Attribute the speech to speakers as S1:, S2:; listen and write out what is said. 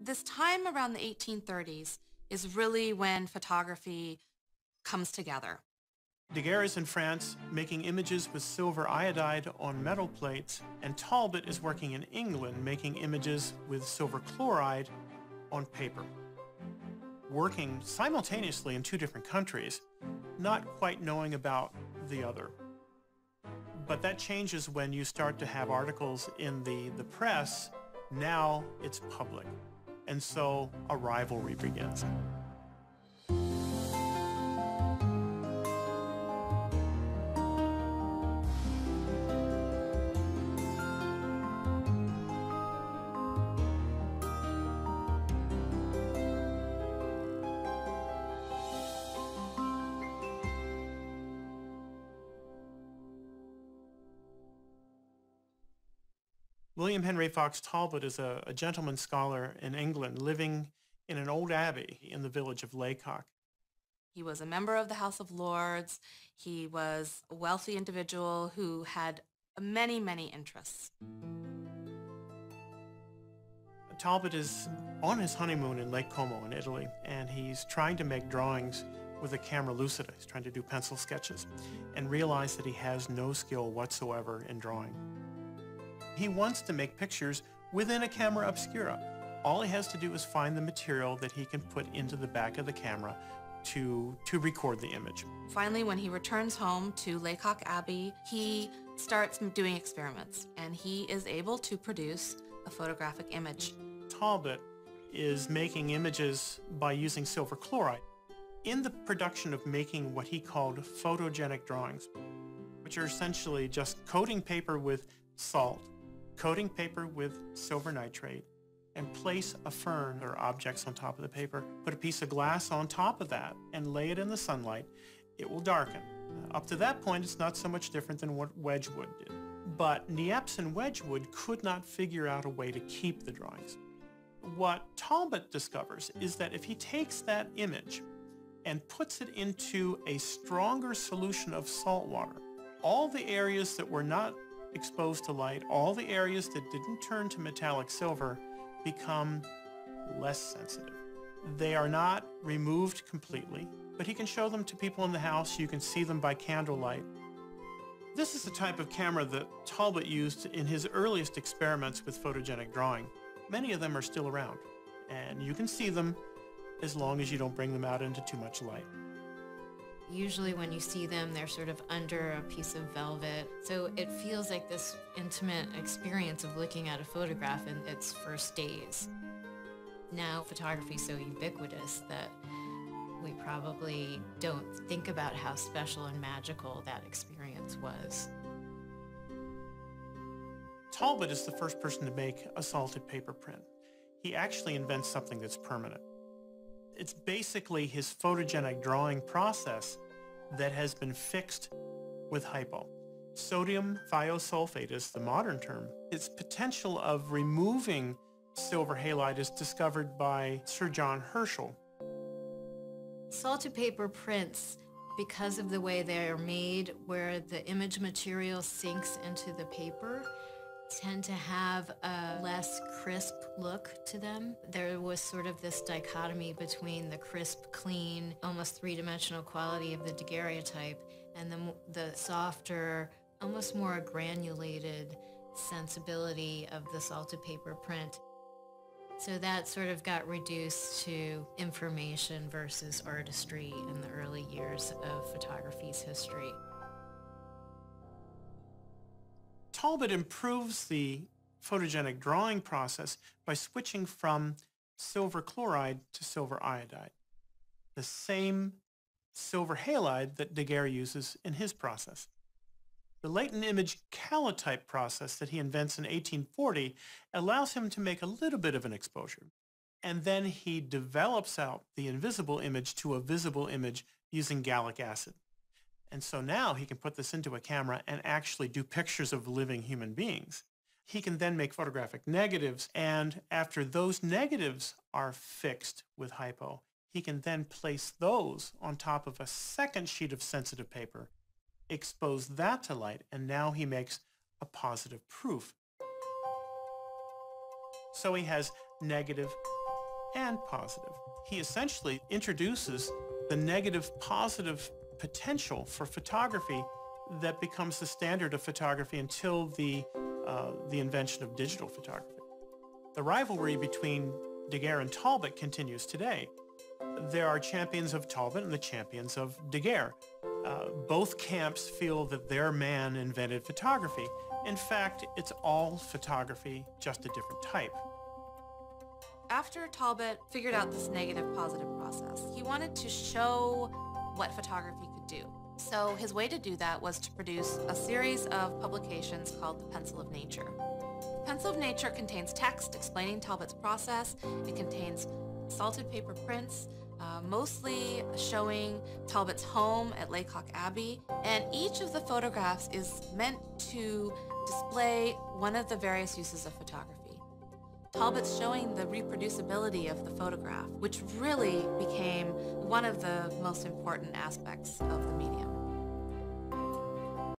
S1: This time around the 1830s is really when photography comes together.
S2: Daguerre is in France making images with silver iodide on metal plates, and Talbot is working in England making images with silver chloride on paper. Working simultaneously in two different countries, not quite knowing about the other. But that changes when you start to have articles in the press. Now it's public. And so a rivalry begins. William Henry Fox Talbot is a gentleman scholar in England living in an old abbey in the village of Laycock.
S1: He was a member of the House of Lords. He was a wealthy individual who had many, many interests.
S2: Talbot is on his honeymoon in Lake Como in Italy, and he's trying to make drawings with a camera lucida. He's trying to do pencil sketches and realize that he has no skill whatsoever in drawing. He wants to make pictures within a camera obscura. All he has to do is find the material that he can put into the back of the camera to record the image.
S1: Finally, when he returns home to Laycock Abbey, he starts doing experiments, and he is able to produce a photographic image.
S2: Talbot is making images by using silver chloride in the production of making what he called photogenic drawings, which are essentially just coating paper with salt, coating paper with silver nitrate, and place a fern or objects on top of the paper, put a piece of glass on top of that, and lay it in the sunlight. It will darken. Up to that point, it's not so much different than what Wedgwood did. But Niepce and Wedgwood could not figure out a way to keep the drawings. What Talbot discovers is that if he takes that image and puts it into a stronger solution of salt water, all the areas that were not exposed to light, all the areas that didn't turn to metallic silver become less sensitive. They are not removed completely, but he can show them to people in the house. You can see them by candlelight. This is the type of camera that Talbot used in his earliest experiments with photogenic drawing. Many of them are still around, and you can see them as long as you don't bring them out into too much light.
S3: Usually when you see them, they're sort of under a piece of velvet. So it feels like this intimate experience of looking at a photograph in its first days. Now photography is so ubiquitous that we probably don't think about how special and magical that experience was.
S2: Talbot is the first person to make a salted paper print. He actually invents something that's permanent. It's basically his photogenic drawing process that has been fixed with hypo. Sodium thiosulfate is the modern term. Its potential of removing silver halide is discovered by Sir John Herschel.
S3: Salted paper prints, because of the way they are made, where the image material sinks into the paper, tend to have a less crisp look to them. There was sort of this dichotomy between the crisp, clean, almost three-dimensional quality of the daguerreotype and the softer, almost more granulated sensibility of the salted paper print. So that sort of got reduced to information versus artistry in the early years of photography's history.
S2: Talbot improves the photogenic drawing process by switching from silver chloride to silver iodide, the same silver halide that Daguerre uses in his process. The latent image calotype process that he invents in 1840 allows him to make a little bit of an exposure. And then he develops out the invisible image to a visible image using gallic acid. And so now he can put this into a camera and actually do pictures of living human beings. He can then make photographic negatives, and after those negatives are fixed with hypo, he can then place those on top of a second sheet of sensitive paper, expose that to light, and now he makes a positive proof. So he has negative, and positive. He essentially introduces the negative-positive potential for photography that becomes the standard of photography until the invention of digital photography. The rivalry between Daguerre and Talbot continues today. There are champions of Talbot and the champions of Daguerre. Both camps feel that their man invented photography. In fact, it's all photography, just a different type.
S1: After Talbot figured out this negative-positive process, he wanted to show what photography could do. So his way to do that was to produce a series of publications called the Pencil of Nature. The Pencil of Nature contains text explaining Talbot's process. It contains salted paper prints, mostly showing Talbot's home at Laycock Abbey, and each of the photographs is meant to display one of the various uses of photography. Talbot's showing the reproducibility of the photograph, which really became one of the most important aspects of the medium.